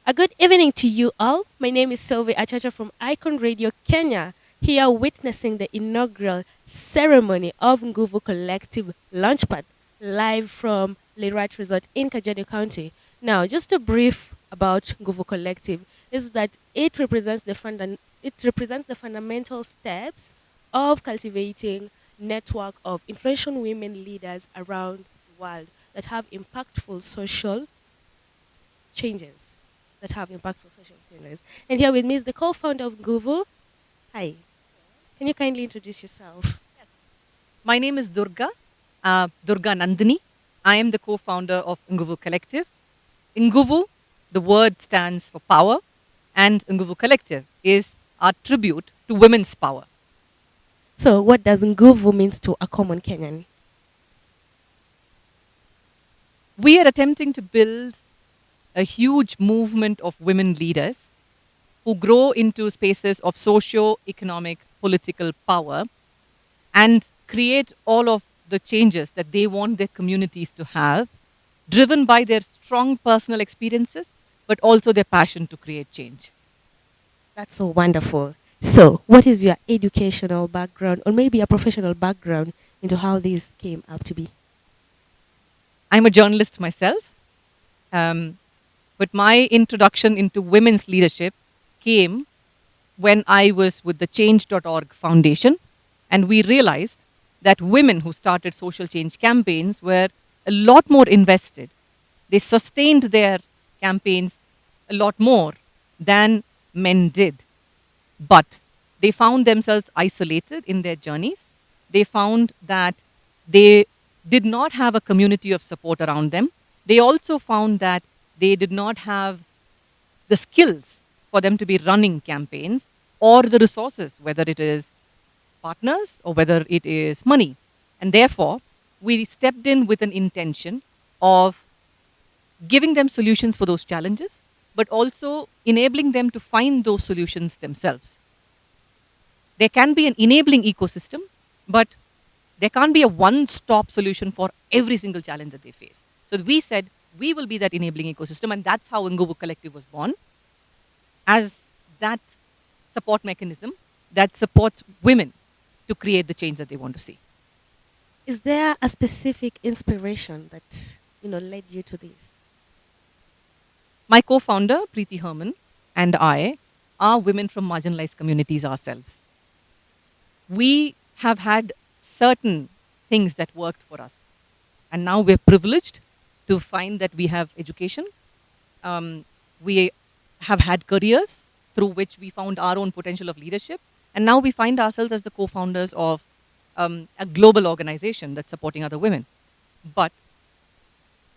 A good evening to you all. My name is Sylvie Achacha from Icon Radio Kenya, here witnessing the inaugural ceremony of Nguvu-Collective Launchpad, live from Lirat Resort in Kajiado County. Now, just a brief about Nguvu-Collective is that it represents the fundamental steps of cultivating network of influential women leaders around the world that have impactful social changes that have impactful social changes. And here with me is the co-founder of Nguvu. Hi. Can you kindly introduce yourself? My name is Durga Nindani. I am the co-founder of Nguvu-Collective. Nguvu, the word stands for power, and Nguvu-Collective is our tribute to women's power. So, what does Nguvu means to a common Kenyan? We are attempting to build a huge movement of women leaders who grow into spaces of socio-economic, political power and create all of the changes that they want their communities to have, driven by their strong personal experiences, but also their passion to create change. That's so wonderful. So, what is your educational background or maybe a professional background into how this came up to be? I'm a journalist myself, but my introduction into women's leadership came when I was with the Change.org Foundation, and we realized that women who started social change campaigns were a lot more invested. They sustained their campaigns a lot more than men did. But they found themselves isolated in their journeys. They found that they did not have a community of support around them. They also found that they did not have the skills for them to be running campaigns or the resources, whether it is partners or whether it is money. And therefore, we stepped in with an intention of giving them solutions for those challenges, but also enabling them to find those solutions themselves. There can be an enabling ecosystem, but there can't be a one-stop solution for every single challenge that they face. So we said we will be that enabling ecosystem, and that's how Nguvu-Collective was born, as that support mechanism that supports women to create the change that they want to see. Is there a specific inspiration that led you to this? My co-founder, Preeti Herman, and I are women from marginalized communities ourselves. We have had certain things that worked for us. And now we're privileged to find that we have education. We have had careers through which we found our own potential of leadership. And now we find ourselves as the co-founders of a global organization that's supporting other women. But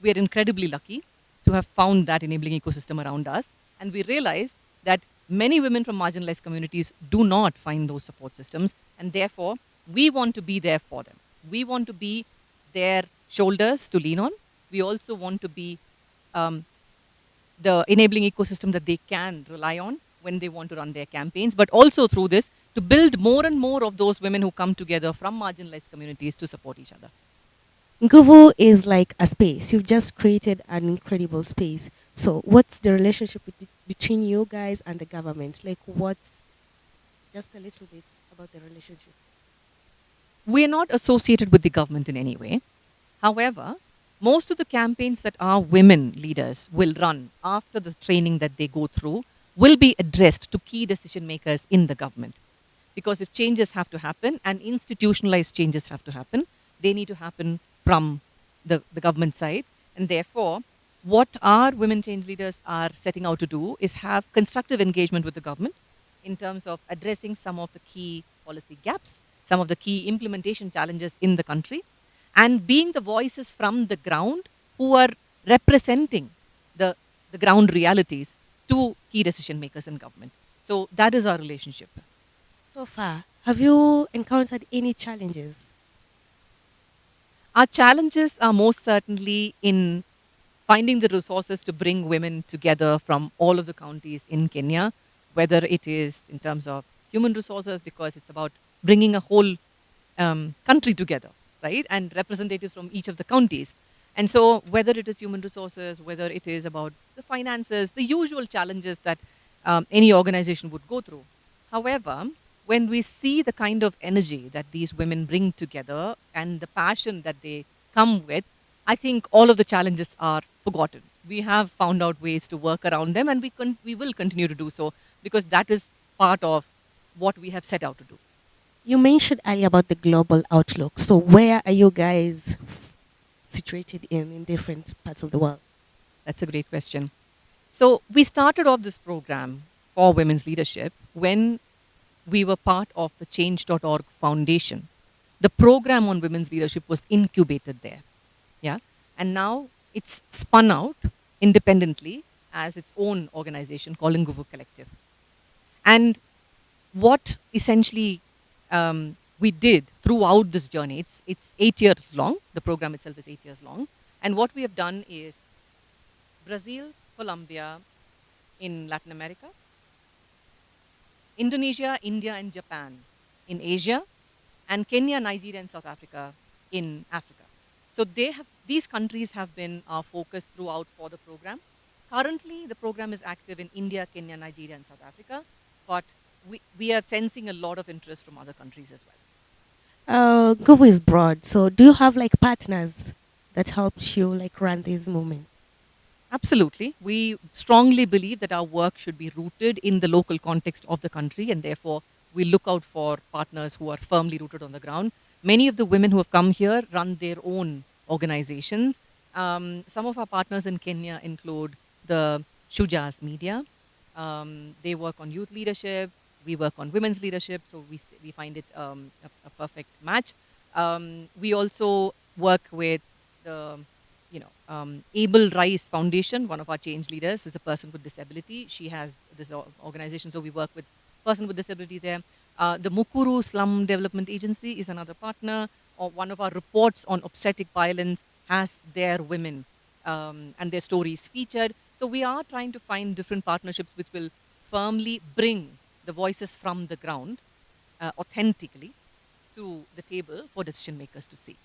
we are incredibly lucky to have found that enabling ecosystem around us. And we realize that many women from marginalized communities do not find those support systems. And therefore, we want to be there for them. We want to be their shoulders to lean on. We also want to be the enabling ecosystem that they can rely on when they want to run their campaigns, but also through this to build more and more of those women who come together from marginalized communities to support each other. Nguvu is like a space. You've just created an incredible space. So, what's the relationship between you guys and the government? Like, what's just a little bit about the relationship? We are not associated with the government in any way. However, most of the campaigns that our women leaders will run after the training that they go through will be addressed to key decision makers in the government. Because if changes have to happen and institutionalized changes have to happen, they need to happen from the government side. And therefore, what our women change leaders are setting out to do is have constructive engagement with the government in terms of addressing some of the key policy gaps, some of the key implementation challenges in the country, and being the voices from the ground who are representing the ground realities to key decision makers in government. So that is our relationship. So far, have you encountered any challenges? Our challenges are most certainly in finding the resources to bring women together from all of the counties in Kenya, whether it is in terms of human resources, because it's about bringing a whole country together, right? And representatives from each of the counties. And so, whether it is human resources, whether it is about the finances, the usual challenges that any organization would go through. However, when we see the kind of energy that these women bring together and the passion that they come with, I think all of the challenges are forgotten. We have found out ways to work around them, and we will continue to do so because that is part of what we have set out to do. You mentioned earlier about the global outlook. So, where are you guys situated in different parts of the world? That's a great question. So, we started off this program for women's leadership when we were part of the change.org foundation. The program on women's leadership was incubated there. Yeah. And now it's spun out independently as its own organization called Nguvu-collective. And what essentially we did throughout this journey, it's 8 years long. The program itself is 8 years long. And what we have done is Brazil, Colombia in Latin America, Indonesia, India, and Japan in Asia, and Kenya, Nigeria, and South Africa in Africa. So these countries have been our focus throughout for the program. Currently, the program is active in India, Kenya, Nigeria, and South Africa, but we are sensing a lot of interest from other countries as well. Guvu is broad. So, do you have like partners that helped you like run this movement? Absolutely. We strongly believe that our work should be rooted in the local context of the country, and therefore we look out for partners who are firmly rooted on the ground. Many of the women who have come here run their own organizations. Some of our partners in Kenya include the Shujas Media. They work on youth leadership. We work on women's leadership, so we find it a perfect match. We also work with the Able Rice Foundation. One of our change leaders is a person with disability. She has this organization, so we work with person with disability there. The Mukuru Slum Development Agency is another partner. Or one of our reports on obstetric violence has their women and their stories featured. So we are trying to find different partnerships which will firmly bring the voices from the ground authentically to the table for decision makers to see.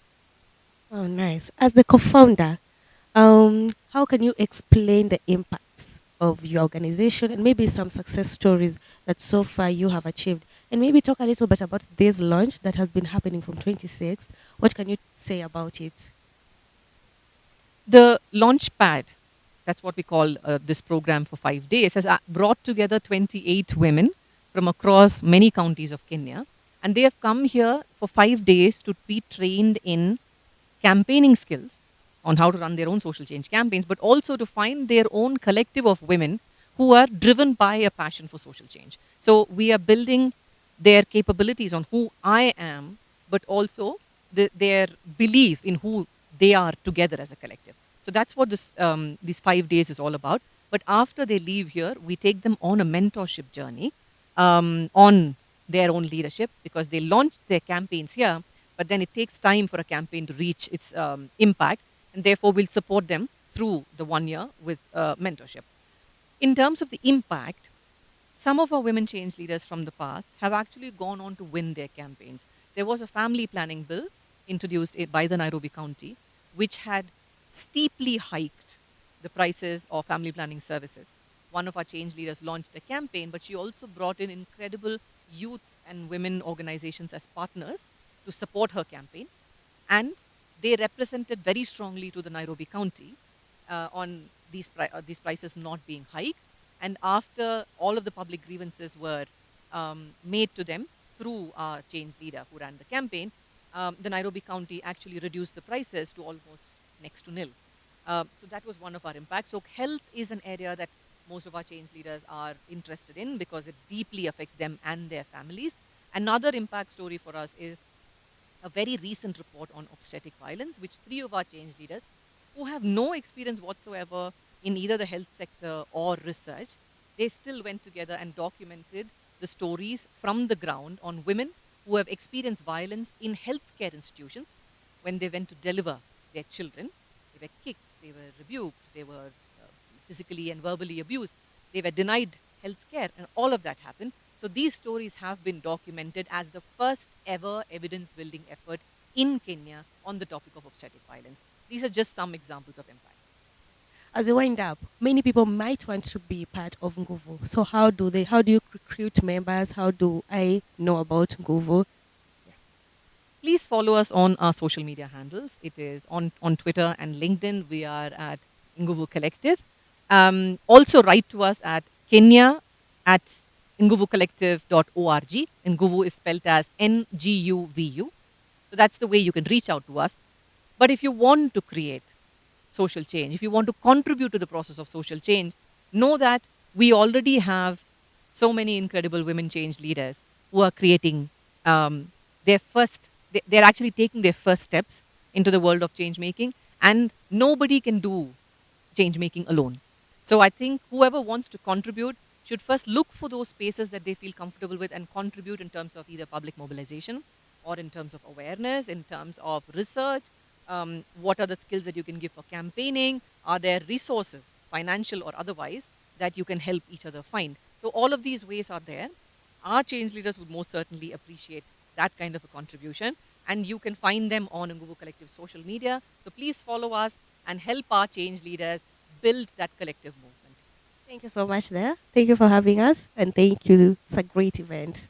Oh, nice. As the co-founder, how can you explain the impacts of your organization and maybe some success stories that so far you have achieved? And maybe talk a little bit about this launch that has been happening from 26. What can you say about it? The launchpad, that's what we call this program for 5 days, has brought together 28 women from across many counties of Kenya. And they have come here for 5 days to be trained in campaigning skills on how to run their own social change campaigns, but also to find their own collective of women who are driven by a passion for social change. So we are building their capabilities on who I am, but also their belief in who they are together as a collective. So that's what these 5 days is all about. But after they leave here, we take them on a mentorship journey on their own leadership because they launch their campaigns here, but then it takes time for a campaign to reach its impact, and therefore we'll support them through the 1 year with mentorship. In terms of the impact, some of our women change leaders from the past have actually gone on to win their campaigns. There was a family planning bill introduced by the Nairobi County, which had steeply hiked the prices of family planning services. One of our change leaders launched a campaign, but she also brought in incredible youth and women organizations as partners to support her campaign. And they represented very strongly to the Nairobi County on these prices not being hiked. And after all of the public grievances were made to them through our change leader who ran the campaign, the Nairobi County actually reduced the prices to almost next to nil. So that was one of our impacts. So health is an area that most of our change leaders are interested in because it deeply affects them and their families. Another impact story for us is a very recent report on obstetric violence, which 3 of our change leaders who have no experience whatsoever in either the health sector or research, they still went together and documented the stories from the ground on women who have experienced violence in healthcare institutions when they went to deliver their children. They were kicked, they were rebuked, they were physically and verbally abused, they were denied healthcare, and all of that happened. So these stories have been documented as the first ever evidence building effort in Kenya on the topic of obstetric violence. These are just some examples of impact. As you wind up, many people might want to be part of Nguvu. So how do you recruit members? How do I know about Nguvu? Please follow us on our social media handles. It is on Twitter and LinkedIn. We are at Nguvu-Collective. Also write to us at Kenya at nguvucollective.org. Nguvu is spelled as Nguvu. So that's the way you can reach out to us. But if you want to create social change, if you want to contribute to the process of social change, know that we already have so many incredible women change leaders who are creating their first, they're actually taking their first steps into the world of change making, and nobody can do change making alone. So I think whoever wants to contribute should first look for those spaces that they feel comfortable with and contribute in terms of either public mobilization or in terms of awareness, in terms of research. What are the skills that you can give for campaigning? Are there resources, financial or otherwise, that you can help each other find? So all of these ways are there. Our change leaders would most certainly appreciate that kind of a contribution. And you can find them on Nguvu Collective social media. So please follow us and help our change leaders build that collective movement. Thank you so much there. Thank you for having us and thank you. It's a great event.